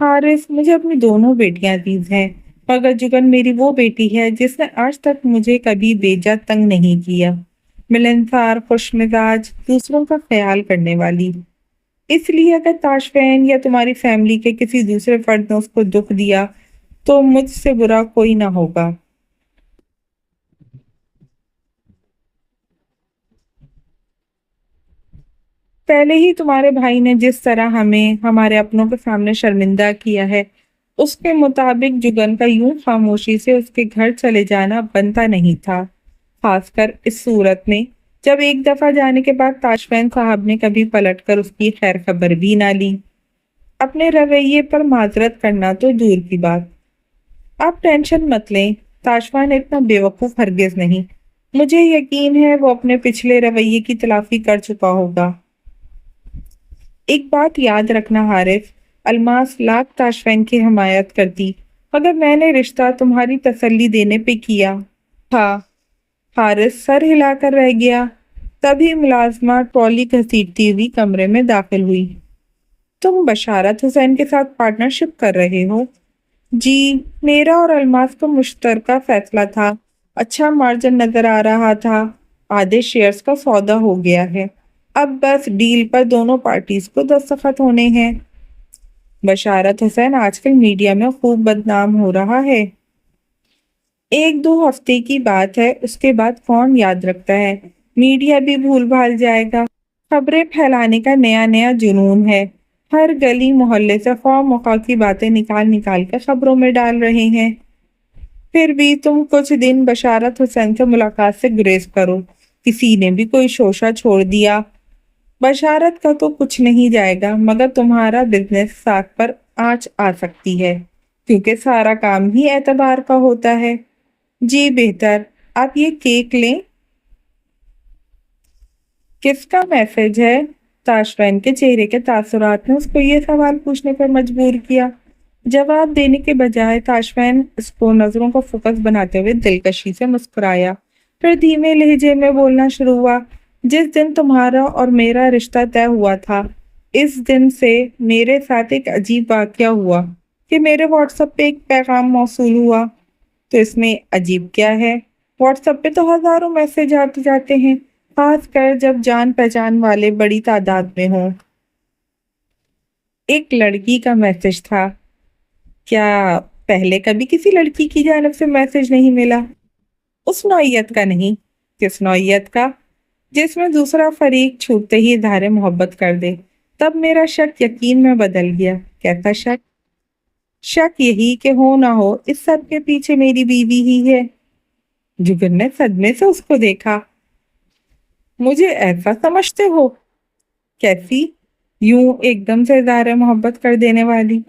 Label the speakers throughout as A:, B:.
A: حارث، مجھے اپنی دونوں بیٹیاں عزیز ہیں، مگر جگن میری وہ بیٹی ہے جس نے آج تک مجھے کبھی بیجا تنگ نہیں کیا۔ ملنسار، خوش مزاج، دوسروں کا خیال کرنے والی۔ اس لیے اگر تاشفین یا تمہاری فیملی کے کسی دوسرے فرد نے اس کو دکھ دیا تو مجھ سے برا کوئی نہ ہوگا۔ پہلے ہی تمہارے بھائی نے جس طرح ہمیں ہمارے اپنوں کے سامنے شرمندہ کیا ہے، اس کے مطابق جگن کا یوں خاموشی سے اس کے گھر چلے جانا بنتا نہیں تھا، خاص کر اس صورت میں جب ایک دفعہ جانے کے بعد تاشفین صاحب نے کبھی پلٹ کر اس کی خیر خبر بھی نہ لی۔ اپنے رویے پر معذرت کرنا تو دور کی بات۔ آپ ٹینشن مت لیں، تاشفین اتنا بے وقوف ہرگز نہیں۔ مجھے یقین ہے وہ اپنے پچھلے رویے کی تلافی کر چکا ہوگا۔ ایک بات یاد رکھنا حارث، الماس لاکھ تاشفین کی حمایت کرتی مگر میں نے رشتہ تمہاری تسلی دینے پہ کیا تھا۔ حارث سر ہلا کر رہ گیا، تبھی ملازمہ ٹرالی گھسیٹتی ہوئی کمرے میں داخل ہوئی۔ تم بشارت حسین کے ساتھ پارٹنرشپ کر رہے ہو؟ جی، میرا اور الماس کا مشترکہ فیصلہ تھا، اچھا مارجن نظر آ رہا تھا، آدھے شیئرز کا سودا ہو گیا ہے، اب بس ڈیل پر دونوں پارٹیز کو دستخط ہونے ہیں۔ بشارت حسین آج کل میڈیا میں خوب بدنام ہو رہا ہے۔ ایک دو ہفتے کی بات ہے، اس کے بعد کون یاد رکھتا ہے، میڈیا بھی بھول بھال جائے گا۔ خبریں پھیلانے کا نیا نیا جنون ہے، ہر گلی محلے سے خواہ مخواہ کی باتیں نکال نکال کر خبروں میں ڈال رہے ہیں۔ پھر بھی تم کچھ دن بشارت حسین سے ملاقات سے گریز کرو، کسی نے بھی کوئی شوشہ چھوڑ دیا۔ بشارت کا تو کچھ نہیں جائے گا مگر تمہارا بزنس ساکھ پر آنچ آ سکتی ہے، کیونکہ سارا کام ہی اعتبار کا ہوتا ہے۔ جی بہتر، آپ یہ کیک لیں۔ کس کا میسج ہے؟ تاشفین کے چہرے کے تاثرات نے اس کو یہ سوال پوچھنے پر مجبور کیا۔ جواب دینے کے بجائے تاشفین اس کو نظروں کو فوکس بناتے ہوئے دلکشی سے مسکرایا، پھر دھیمے لہجے میں بولنا شروع ہوا۔ جس دن تمہارا اور میرا رشتہ طے ہوا تھا، اس دن سے میرے ساتھ ایک عجیب واقعہ ہوا کہ میرے واٹس ایپ پہ ایک پیغام موصول ہوا۔ تو اس میں عجیب کیا ہے؟ واٹس ایپ پہ تو ہزاروں میسج آتے جاتے ہیں، خاص کر جب جان پہچان والے بڑی تعداد میں ہوں۔ ایک لڑکی کا میسج تھا۔ کیا پہلے کبھی کسی لڑکی کی جانب سے میسج نہیں ملا؟ اس نوعیت کا نہیں۔ کس نوعیت کا؟ جس میں دوسرا فریق چھوٹتے ہی اظہار محبت کر دے۔ تب میرا شک یقین میں بدل گیا۔ کیسا شک؟ شک یہی کہ ہو نہ ہو اس سب کے پیچھے میری بیوی ہی ہے۔ جگر نے صدمے سے اس کو دیکھا۔ مجھے ایسا سمجھتے ہو؟ کیسی؟ یوں ایک دم سے اظہار محبت کر دینے والی؟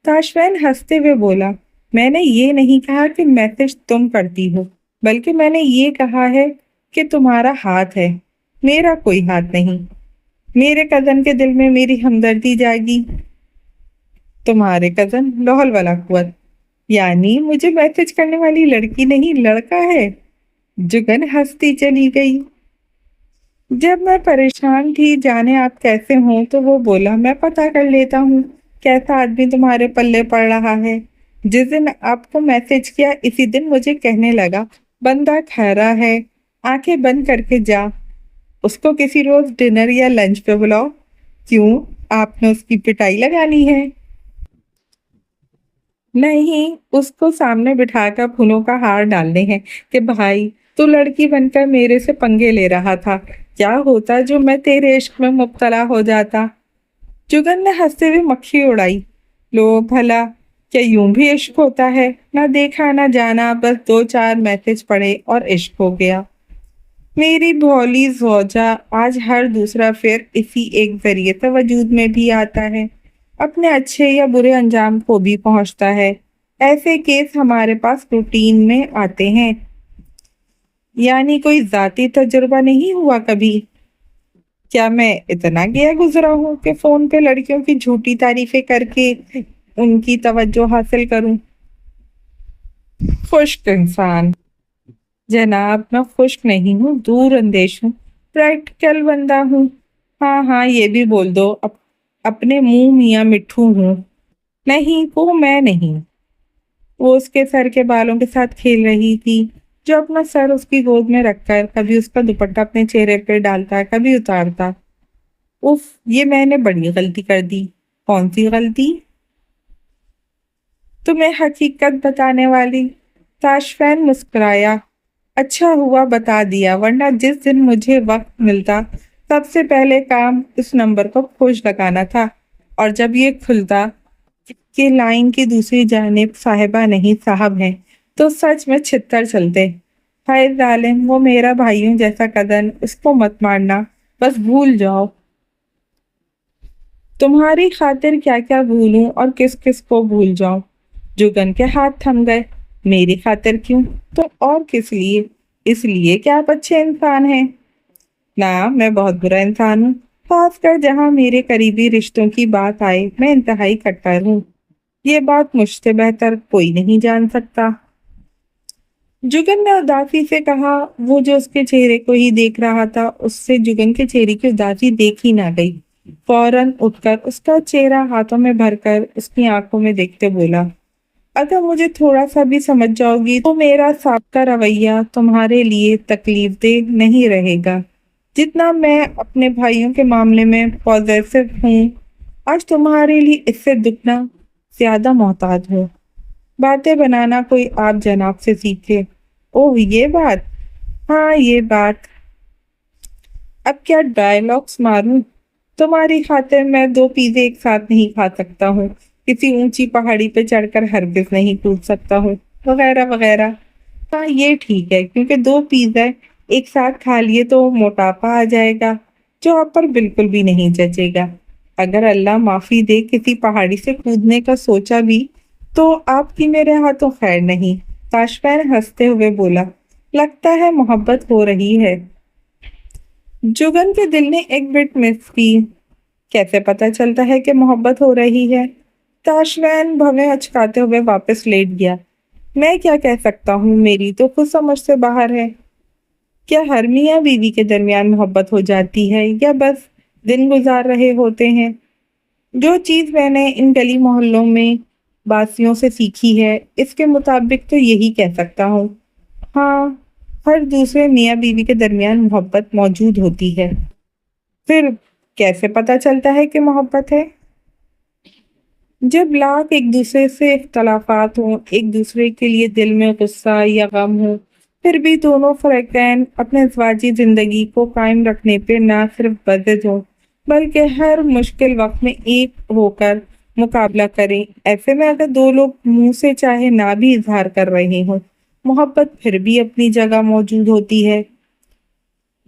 A: تاشفین ہنستے ہوئے بولا، میں نے یہ نہیں کہا کہ میسج تم کرتی ہو، بلکہ میں نے یہ کہا ہے کہ تمہارا ہاتھ ہے، میرا کوئی ہاتھ نہیں۔ میرے کزن کے دل میں میری ہمدردی جائے گی۔ تمہارے کزن؟ لوہل والا قوت؟ یعنی مجھے میسج کرنے والی لڑکی نہیں لڑکا ہے؟ جگن ہنستی چلی گئی۔ جب میں پریشان تھی جانے آپ کیسے ہوں تو وہ بولا میں پتہ کر لیتا ہوں کیسا آدمی تمہارے پلے پڑ رہا ہے۔ جس دن آپ کو میسج کیا اسی دن مجھے کہنے لگا بندہ کھہرا ہے، آنکھیں بند کر کے جا، اس کو کسی روز ڈنر یا لنچ پہ بلاؤ۔ کیوں؟ آپ نے اس کی پٹائی لگانی ہے؟ نہیں، اس کو سامنے بٹھا کر پھولوں کا ہار ڈالنے ہیں کہ بھائی تو لڑکی بن کر میرے سے پنگے لے رہا تھا، کیا ہوتا جو میں تیرے عشق میں مبتلا ہو جاتا؟ جگن نے ہنستے ہوئے مکھی اڑائی۔ لو بھلا، کیا یوں بھی عشق ہوتا ہے؟ نہ دیکھا نہ جانا، بس دو چار میسج پڑے اور عشق ہو گیا۔ میری بھولی زوجہ، آج ہر دوسرا فیر اسی ایک ذریعے سے وجود میں بھی آتا ہے، اپنے اچھے یا برے انجام کو بھی پہنچتا ہے۔ ایسے کیس ہمارے پاس روٹین میں آتے ہیں۔ یعنی کوئی ذاتی تجربہ نہیں ہوا کبھی؟ کیا میں اتنا گیا گزرا ہوں کہ فون پہ لڑکیوں کی جھوٹی تعریفیں کر کے ان کی توجہ حاصل کروں؟ خشک انسان جناب، میں خشک نہیں ہوں، دور اندیش ہوں، پریکٹیکل بندہ ہوں۔ ہاں ہاں، یہ بھی بول دو، اپنے منہ میاں مٹھو ہوں۔ نہیں وہ میں نہیں، وہ اس کے سر کے بالوں کے ساتھ کھیل رہی تھی، جو اپنا سر اس کی گود میں رکھ کر کبھی اس کا دوپٹہ اپنے چہرے پہ ڈالتا کبھی اتارتا۔ اف، یہ میں نے بڑی غلطی کر دی۔ کون سی غلطی؟ تمہیں حقیقت بتانے والی۔ تاشفین مسکرایا۔ اچھا ہوا بتا دیا، ورنہ جس دن مجھے وقت ملتا سب سے پہلے کام اس نمبر کو کھوج لگانا تھا، اور جب یہ کھلتا کہ لائن کی دوسری جانب صاحبہ نہیں صاحب ہیں تو سچ میں چھتر چلتے۔ ہائے ظالم، وہ میرا بھائیوں جیسا کزن، اس کو مت مارنا، بس بھول جاؤ۔ تمہاری خاطر کیا کیا بھولوں اور کس کس کو بھول جاؤں؟ جگن کے ہاتھ تھم گئے۔ میری خاطر کیوں تو اور کس لیے؟ اس لیے کہ آپ اچھے انسان ہیں۔ نہ، میں بہت برا انسان ہوں، خاص کر جہاں میرے قریبی رشتوں کی بات آئے میں انتہائی کٹر ہوں۔ یہ بات مجھ سے بہتر کوئی نہیں جان سکتا۔ جگن نے اداسی سے کہا۔ وہ جو اس کے چہرے کو ہی دیکھ رہا تھا، اس سے جگن کے چہرے کی اداسی دیکھ ہی نہ گئی۔ فوراً اٹھ کر اس کا چہرہ ہاتھوں میں بھر کر اس کی آنکھوں میں دیکھتے بولا، اگر مجھے تھوڑا سا بھی سمجھ جاؤ گی تو میرا سابقہ رویہ تمہارے لیے تکلیف دہ نہیں رہے گا۔ جتنا میں اپنے بھائیوں کے معاملے میں پوزیسو ہوں، آج تمہارے لیے اس سے دگنا زیادہ محتاط ہوں۔ باتیں بنانا کوئی آپ جناب سے سیکھے۔ اوہ یہ بات، ہاں یہ بات۔ اب کیا ڈائیلاگس ماروں؟ تمہاری خاطر میں 2 پیزے ایک ساتھ نہیں کھا سکتا ہوں، کسی اونچی پہاڑی پہ چڑھ کر ہرگز نہیں کود سکتا ہوں، وغیرہ وغیرہ۔ ہاں یہ ٹھیک ہے، کیونکہ 2 پیزے ایک ساتھ کھا لیے تو موٹاپا آ جائے گا، جو آپ پر بالکل بھی نہیں جچے گا۔ اگر اللہ معافی دے کسی پہاڑی سے کودنے کا سوچا بھی تو آپ کی میرے ہاتھوں خیر نہیں۔ تاشفین ہنستے ہوئے بولا، لگتا ہے محبت ہو رہی ہے۔ جگن کے دل نے ایک بٹ مس کی۔ کیسے پتا چلتا ہے کہ محبت ہو رہی ہے؟ تاشفین بھویں اچکاتے ہوئے واپس لیٹ گیا۔ میں کیا کہہ سکتا ہوں، میری تو خود سمجھ سے باہر ہے۔ کیا ہر میاں بیوی کے درمیان محبت ہو جاتی ہے یا بس دن گزار رہے ہوتے ہیں؟ جو چیز میں نے ان گلی محلوں میں باسیوں سے سیکھی ہے، اس کے مطابق تو یہی کہہ سکتا ہوں، ہاں، ہر دوسرے میاں بیوی کے درمیان محبت موجود ہوتی ہے۔ پھر کیسے پتا چلتا ہے کہ محبت ہے؟ جب لاکھ ایک دوسرے سے اختلافات ہوں، ایک دوسرے کے لیے دل میں غصہ یا غم ہو، پھر بھی دونوں فریقین اپنے ازواجی زندگی کو قائم رکھنے پہ نہ صرف بضد ہوں بلکہ ہر مشکل وقت میں ایک ہو کر مقابلہ کریں۔ ایسے میں اگر 2 لوگ منہ سے چاہے نہ بھی اظہار کر رہے ہوں، محبت پھر بھی اپنی جگہ موجود ہوتی ہے۔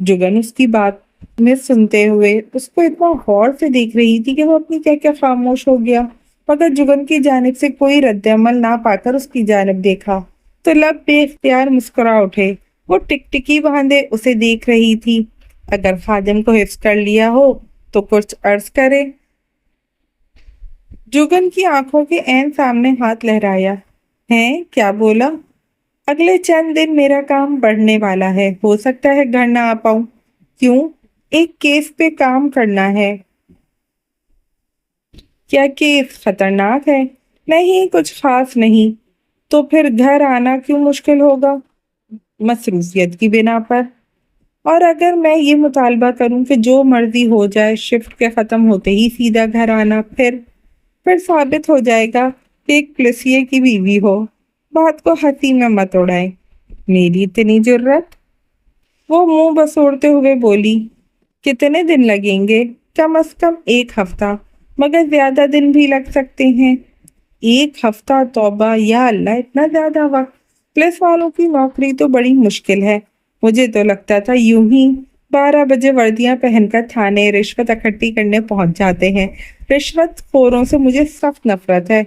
A: جگن اس کی بات میں سنتے ہوئے اس کو اتنا غور سے دیکھ رہی تھی کہ وہ اپنی کہہ کے خاموش ہو گیا، مگر جگن کی جانب سے کوئی رد عمل نہ پا کر اس کی جانب دیکھا تو لب بے اختیار مسکرا اٹھے۔ وہ ٹکٹکی باندھے اسے دیکھ رہی تھی۔ اگر خادم کو حفظ کر لیا ہو تو کچھ عرض کرے۔ جگن کی آنکھوں کے عین سامنے ہاتھ لہرایا۔ ہیں کیا بولا؟ اگلے چند دن میرا کام بڑھنے والا ہے، ہو سکتا ہے گھر نہ آ پاؤں۔ کیوں؟ ایک کیس پہ کام کرنا ہے۔ کیا کیس خطرناک ہے؟ نہیں کچھ خاص نہیں۔ تو پھر گھر آنا کیوں مشکل ہوگا؟ مصروفیت کی بنا پر۔ اور اگر میں یہ مطالبہ کروں کہ جو مرضی ہو جائے، شفٹ کے ختم ہوتے ہی سیدھا گھر آنا، پھر ثابت ہو جائے گا کہ ایک پولیسیے کی بیوی ہو۔ بات کو ہنسی میں مت اڑائیں۔ میری اتنی جرت؟ وہ منہ بسوڑتے ہوئے بولی، کتنے دن لگیں گے؟ کم از کم 1 ہفتہ، مگر زیادہ دن بھی لگ سکتے ہیں۔ 1 ہفتہ؟ توبہ یا اللہ، اتنا زیادہ وقت! پولیس والوں کی نوکری تو بڑی مشکل ہے۔ مجھے تو لگتا تھا یوں ہی 12 بجے وردیاں پہن کر تھانے رشوت اکٹھی کرنے پہنچ جاتے ہیں۔ رشوت خوروں سے مجھے سخت نفرت ہے۔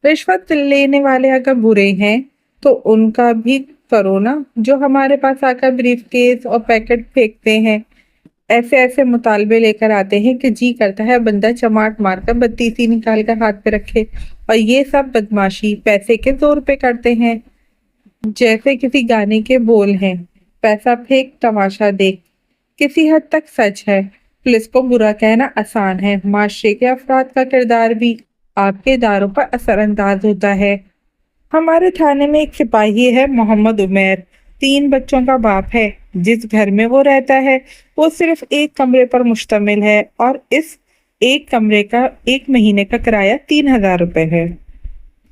A: رشوت لینے والے اگر برے ہیں تو ان کا بھی کرو نا، جو ہمارے پاس آ کر بریف کیس اور پیکٹ پھینکتے ہیں، ایسے ایسے مطالبے لے کر آتے ہیں کہ جی کرتا ہے بندہ چماٹ مار کر بتیسی نکال کر ہاتھ پہ رکھے، اور یہ سب بدماشی پیسے کے زور پہ کرتے ہیں، جیسے کسی گانے کے بول ہیں، پیسہ پھینک تماشا دیکھ۔ کسی حد تک سچ ہے، پولیس کو برا کہنا آسان ہے، معاشرے کے افراد کا کردار بھی آپ کے اداروں پر اثر انداز ہوتا ہے۔ ہمارے تھانے میں ایک سپاہی ہے، محمد عمیر، 3 بچوں کا باپ ہے۔ جس گھر میں وہ رہتا ہے وہ صرف ایک کمرے پر مشتمل ہے اور اس ایک کمرے کا 1 مہینے کا کرایہ 3000 روپے ہے۔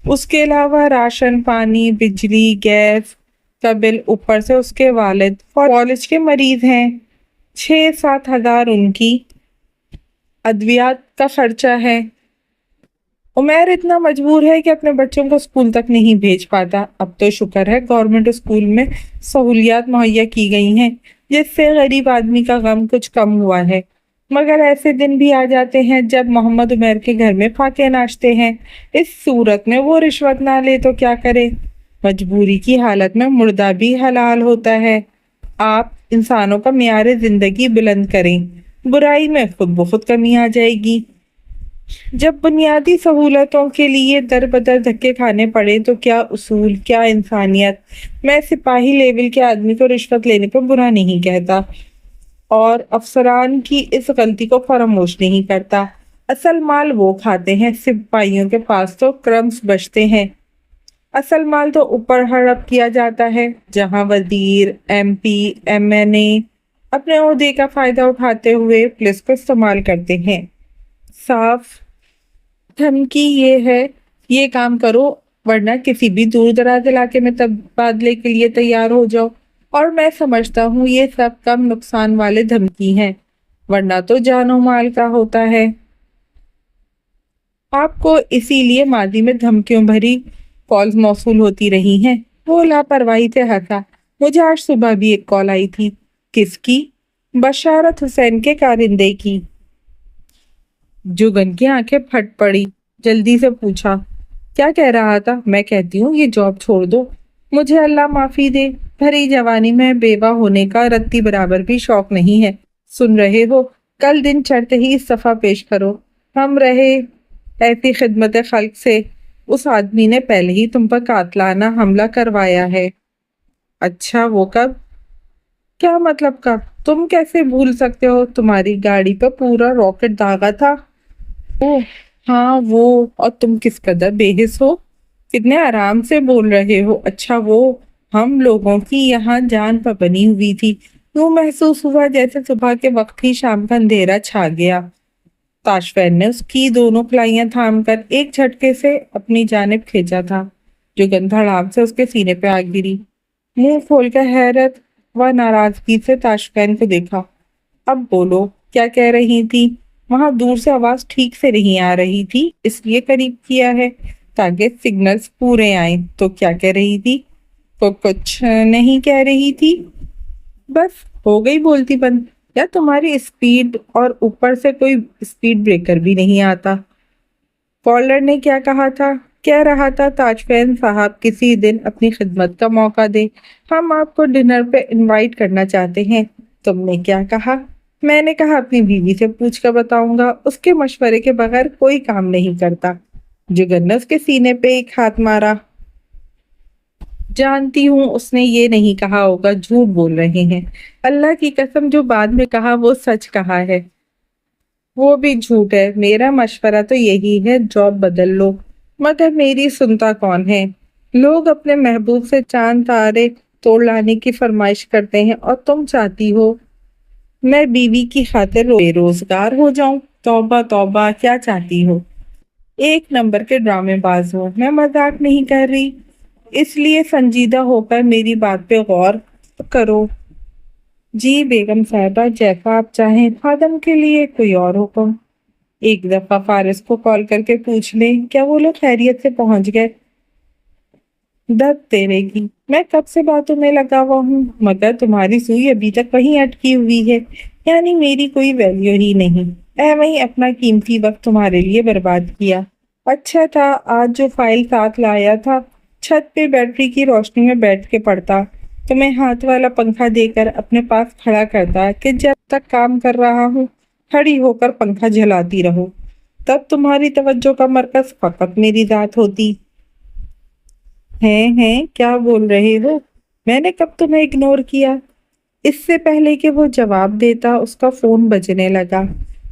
A: اس کے علاوہ راشن، پانی، بجلی، گیس کا بل، اوپر سے اس کے والد کالج کے مریض ہیں، 6-7 ہزار ان کی ادویات کا خرچہ ہے۔ عمیر اتنا مجبور ہے کہ اپنے بچوں کو اسکول تک نہیں بھیج پاتا۔ اب تو شکر ہے گورنمنٹ اسکول میں سہولیات مہیا کی گئی ہیں، جس سے غریب آدمی کا غم کچھ کم ہوا ہے، مگر ایسے دن بھی آ جاتے ہیں جب محمد عمیر کے گھر میں فاقے ناشتے ہیں۔ اس صورت میں وہ رشوت نہ لے تو کیا کرے؟ مجبوری کی حالت میں مردہ بھی حلال ہوتا ہے۔ آپ انسانوں کا معیار زندگی بلند کریں، برائی میں خود بخود کمی آ جائے گی۔ جب بنیادی سہولتوں کے لیے در بدر دھکے کھانے پڑے تو کیا اصول، کیا انسانیت؟ میں سپاہی لیول کے آدمی کو رشوت لینے پر برا نہیں کہتا اور افسران کی اس غلطی کو فراموش نہیں کرتا۔ اصل مال وہ کھاتے ہیں، سپاہیوں کے پاس تو کرمز بچتے ہیں۔ اصل مال تو اوپر ہڑپ کیا جاتا ہے، جہاں وزیر، ایم پی، ایم این اے اپنے عہدے کا فائدہ اٹھاتے ہوئے پولیس کو استعمال کرتے ہیں۔ صاف دھمکی یہ ہے، یہ کام کرو ورنہ کسی بھی دور دراز علاقے میں تبادلے کے لیے تیار ہو جاؤ، اور میں سمجھتا ہوں یہ سب کم نقصان والے دھمکی ہیں، ورنہ تو جان و مال کا ہوتا ہے۔ آپ کو اسی لیے ماضی میں دھمکیوں بھری کالز موصول ہوتی رہی ہیں۔ وہ لاپرواہی سے ہنسا۔ مجھے آج صبح بھی ایک کال آئی تھی۔ کس کی؟ بشارت حسین کے کارندے کی۔ جگن کی آنکھیں پھٹ پڑی، جلدی سے پوچھا، کیا کہہ رہا تھا؟ میں کہتی ہوں یہ جاب چھوڑ دو، مجھے اللہ معافی دے، بھری جوانی میں بیوہ ہونے کا رتی برابر بھی شوق نہیں ہے۔ سن رہے ہو؟ کل دن چڑھتے ہی استعفیٰ پیش کرو۔ ہم رہے ایسی خدمت خلق سے، اس آدمی نے پہلے ہی تم پر قاتلانہ حملہ کروایا ہے۔ اچھا، وہ کب؟ کیا مطلب کب؟ تم کیسے بھول سکتے ہو؟ تمہاری گاڑی پر پورا راکٹ داغا تھا۔ اوہ ہاں وہ، اور تم کس قدر بے حس ہو، کتنے آرام سے بول رہے ہو۔ اچھا وہ، ہم لوگوں کی یہاں جان پر بنی ہوئی تھی، یوں محسوس ہوا جیسے صبح کے وقت ہی شام کا اندھیرا چھا گیا۔ تاشفین نے اس کی دونوں کلائیاں تھام کر ایک جھٹکے سے اپنی جانب کھینچا تھا، جو دھڑام سے اس کے سینے پہ آ گری۔ منہ کھول کر حیرت و ناراضگی سے تاشفین کو دیکھا۔ اب بولو، کیا کہہ رہی تھی؟ وہاں دور سے آواز ٹھیک سے نہیں آ رہی تھی، اس لیے قریب کیا ہے تاکہ سگنلز پورے آئیں۔ تو کیا کہہ رہی تھی؟ تو کچھ نہیں کہہ رہی تھی، بس ہو گئی بولتی بند، یا تمہاری اسپیڈ اور اوپر سے کوئی اسپیڈ بریکر بھی نہیں آتا۔ کالر نے کیا کہا تھا؟ کہہ رہا تھا تاجفین صاحب کسی دن اپنی خدمت کا موقع دے، ہم آپ کو ڈنر پہ انوائٹ کرنا چاہتے ہیں۔ تم نے کیا کہا؟ میں نے کہا اپنی بیوی سے پوچھ کر بتاؤں گا، اس کے مشورے کے بغیر کوئی کام نہیں کرتا۔ جگر نے اس کے سینے پہ ایک ہاتھ مارا۔ جانتی ہوں اس نے یہ نہیں کہا ہوگا، جھوٹ بول رہے ہیں، اللہ کی قسم جو بعد میں کہا وہ سچ کہا ہے۔ وہ بھی جھوٹ ہے، میرا مشورہ تو یہی ہے جاب بدل لو، مگر میری سنتا کون ہے؟ لوگ اپنے محبوب سے چاند تارے توڑ لانے کی فرمائش کرتے ہیں اور تم چاہتی ہو میں بیوی کی خاطر بے روزگار ہو جاؤں؟ توبہ توبہ، کیا چاہتی ہو؟ ایک نمبر کے ڈرامے باز ہو، میں مذاق نہیں کر رہی، اس لیے سنجیدہ ہو کر میری بات پہ غور کرو۔ جی بیگم صاحبہ، جیسا آپ چاہیں، خادم کے لیے کوئی اور حکم؟ ایک دفعہ فارس کو کال کر کے پوچھ لیں کیا وہ لوگ خیریت سے پہنچ گئے۔ دت تیرے کی، میں کب سے باتوں میں لگا ہوا ہوں، مگر تمہاری سوئی ابھی تک وہیں اٹکی ہوئی ہے، یعنی میری کوئی ویلیو ہی نہیں۔ وہیں اپنا قیمتی وقت تمہارے لیے برباد کیا۔ اچھا تھا آج جو فائل ساتھ لایا تھا چھت پہ بیٹری کی روشنی میں بیٹھ کے پڑھتا، تمہیں ہاتھ والا پنکھا دے کر اپنے پاس کھڑا کرتا کہ جب تک کام کر رہا ہوں کھڑی ہو کر پنکھا جھلاتی رہو، تب تمہاری توجہ کا مرکز فقط میری ذات ہوتی۔ ہیں کیا بول رہے ہو؟ میں نے کب تمہیں اگنور کیا؟ اس سے پہلے کہ وہ جواب دیتا اس کا فون بجنے لگا۔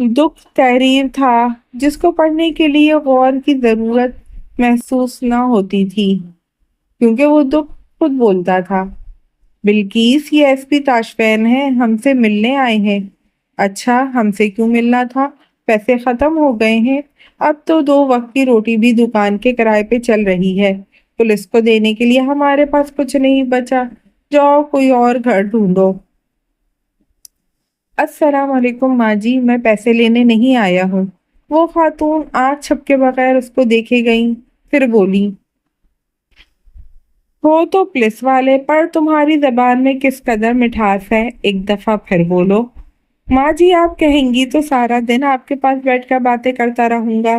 A: دکھ تحریر تھا جس کو پڑھنے کے لیے غور کی ضرورت محسوس نہ ہوتی تھی، کیونکہ وہ دکھ خود بولتا تھا۔ بلکیس، یہ ایس پی تاشفین ہے، ہم سے ملنے آئے ہیں۔ اچھا، ہم سے کیوں ملنا تھا؟ پیسے ختم ہو گئے ہیں، اب تو 2 وقت کی روٹی بھی دکان کے کرائے پہ چل رہی ہے، پولیس کو دینے کے لیے ہمارے پاس کچھ نہیں بچا، جاؤ کوئی اور گھر ڈھونڈو۔ السلام علیکم ماں جی، میں پیسے لینے نہیں آیا ہوں۔ وہ خاتون آنکھ چھپکے بغیر اس کو دیکھے گئیں، پھر بولی، ہو تو پولیس والے، پر تمہاری زبان میں کس قدر مٹھاس ہے، ایک دفعہ پھر بولو۔ ماں جی، آپ کہیں گی تو سارا دن آپ کے پاس بیٹھ کر باتیں کرتا رہوں گا۔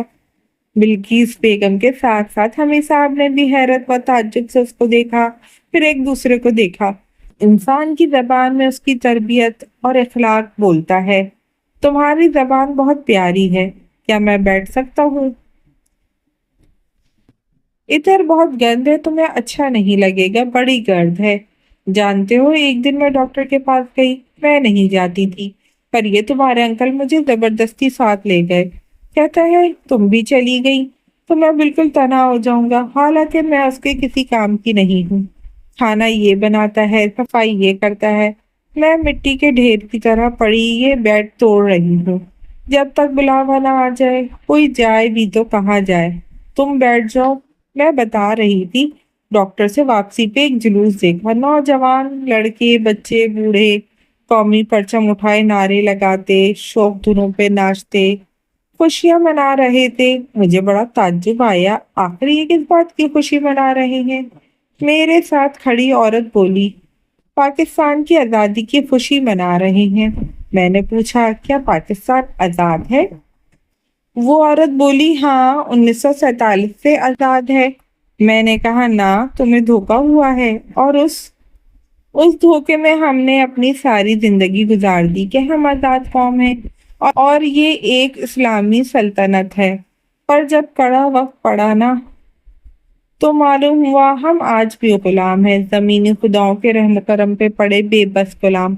A: بلکیس بیگم کے ساتھ ساتھ حمید صاحب نے بھی حیرت و تعجب سے اس کو دیکھا، پھر ایک دوسرے کو دیکھا۔ انسان کی زبان میں اس کی تربیت اور اخلاق بولتا ہے۔ تمہاری زبان بہت پیاری ہے، کیا میں بیٹھ سکتا ہوں؟ ادھر بہت گرد ہے، تمہیں اچھا نہیں لگے گا، بڑی گرد ہے۔ جانتے ہو، ایک دن میں ڈاکٹر کے پاس گئی، میں نہیں جاتی تھی، پر یہ تمہارے انکل مجھے زبردستی ساتھ لے گئے۔ کہتا ہے تم بھی چلی گئی تو میں بالکل تنہا ہو جاؤں گا، حالانکہ میں اس کے کسی کام کی نہیں ہوں۔ کھانا یہ بناتا ہے، صفائی یہ کرتا ہے، میں مٹی کے ڈھیر کی طرح پڑی یہ بیڈ توڑ رہی ہوں۔ جب تک بلاوا نہ آ جائے، کوئی جائے بھی تو کہاں جائے؟ تم بیٹھ جاؤ۔ میں بتا رہی تھی، ڈاکٹر سے واپسی پہ ایک جلوس دیکھا، نوجوان لڑکے، بچے، بوڑھے قومی پرچم اٹھائے نعرے لگاتے، شوق دھنوں پہ ناچتے، خوشیاں منا رہے تھے۔ مجھے بڑا تعجب آیا، آخر یہ کس بات کی خوشی منا رہے ہیں؟ میرے ساتھ کھڑی عورت بولی، پاکستان کی آزادی کی خوشی منا رہے ہیں۔ میں نے پوچھا، کیا پاکستان آزاد ہے؟ وہ عورت بولی، ہاں، 1947 سے آزاد ہے۔ میں نے کہا، نہ، تمہیں دھوکا ہوا ہے، اور اس دھوکے میں ہم نے اپنی ساری زندگی گزار دی کہ ہم آزاد قوم ہیں اور یہ ایک اسلامی سلطنت ہے، پر جب کڑا وقت پڑا نا تو معلوم ہوا ہم آج بھی غلام ہیں، زمینی خداؤں کے رحم کرم پہ پڑے بے بس غلام۔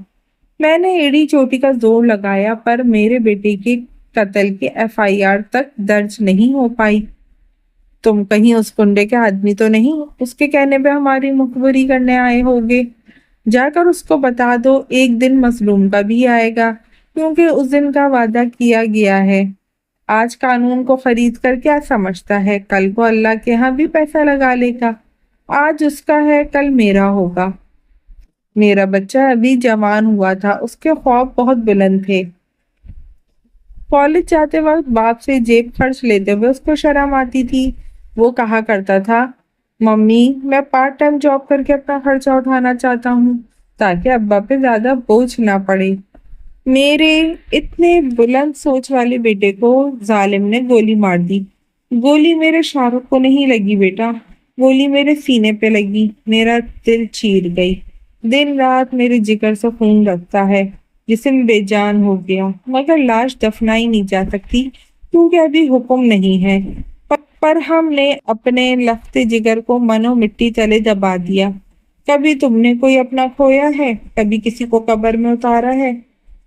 A: میں نے ایڑی چوٹی کا زور لگایا، پر میرے بیٹے کی قتل کی FIR تک درج نہیں ہو پائی۔ تم کہیں اس کنڈے کے آدمی تو نہیں، اس کے کہنے پہ ہماری مخبری کرنے آئے ہوگے؟ جا کر اس کو بتا دو، ایک دن مظلوم کا بھی آئے گا، کیونکہ اس دن کا وعدہ کیا گیا ہے۔ آج قانون کو خرید کر کیا سمجھتا ہے، کل کو اللہ کے ہاں بھی پیسہ لگا لے گا۔ آج اس کا ہے، کل میرا ہوگا۔ میرا بچہ ابھی جوان ہوا تھا، اس کے خواب بہت بلند تھے۔ کالج جاتے وقت باپ سے جیب خرچ لیتے ہوئے اس کو شرم آتی تھی۔ وہ کہا کرتا تھا، ممی، میں پارٹ ٹائم جاب کر کے اپنا خرچہ اٹھانا چاہتا ہوں تاکہ ابا پہ زیادہ بوجھ نہ پڑے۔ میرے اتنے بلند سوچ والے بیٹے کو ظالم نے گولی مار دی۔ گولی میرے شاہ رخ کو نہیں لگی بیٹا، گولی میرے سینے پہ لگی، میرا دل چیر گئی۔ دن رات میرے جگر سے خون رکھتا ہے، جسم بے جان ہو گیا، مگر لاش دفنائی نہیں جا سکتی کیونکہ ابھی حکم نہیں ہے۔ پر ہم نے اپنے لخت جگر کو من و مٹی تلے دبا دیا۔ کبھی تم نے کوئی اپنا کھویا ہے، کبھی کسی کو قبر میں اتارا ہے؟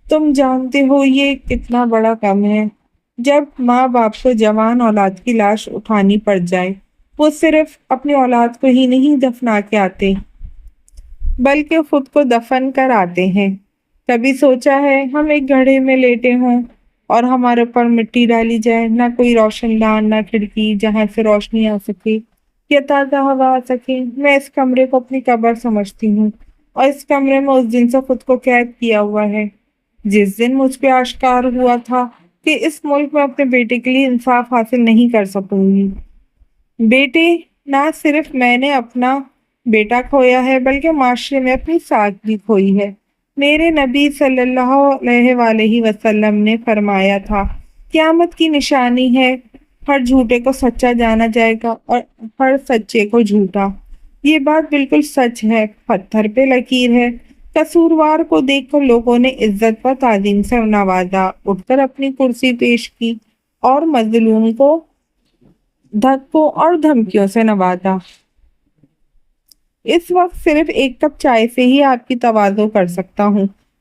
A: تم جانتے ہو یہ کتنا بڑا غم ہے جب ماں باپ کو جوان اولاد کی لاش اٹھانی پڑ جائے۔ وہ صرف اپنی اولاد کو ہی نہیں دفنا کے آتے، بلکہ خود کو دفن کر آتے ہیں۔ کبھی سوچا ہے ہم ایک گڑھے میں لیٹے ہوں اور ہمارے اوپر مٹی ڈالی جائے، نہ کوئی روشن دان، نہ کھڑکی جہاں سے روشنی آ سکے یا تازہ ہوا آ سکے؟ میں اس کمرے کو اپنی قبر سمجھتی ہوں، اور اس کمرے میں اس دن سے خود کو قید کیا ہوا ہے جس دن مجھ پہ آشکار ہوا تھا کہ اس ملک میں اپنے بیٹے کے لیے انصاف حاصل نہیں کر سکوں گی۔ بیٹے، نہ صرف میں نے اپنا بیٹا کھویا ہے بلکہ معاشرے میں اپنی ساکھ بھی کھوئی ہے۔ میرے نبی صلی اللہ علیہ وآلہ وسلم نے فرمایا تھا، قیامت کی نشانی ہے، ہر جھوٹے کو سچا جانا جائے گا اور ہر سچے کو جھوٹا۔ یہ بات بالکل سچ ہے، پتھر پہ لکیر ہے۔ قصوروار کو دیکھ کر لوگوں نے عزت و تعظیم سے نوازا، اٹھ کر اپنی کرسی پیش کی، اور مظلوم کو دھکوں اور دھمکیوں سے نوازا۔ اس وقت صرف ایک کپ چائے سے ہی آپ کی تواضع کر سکتا ہوں۔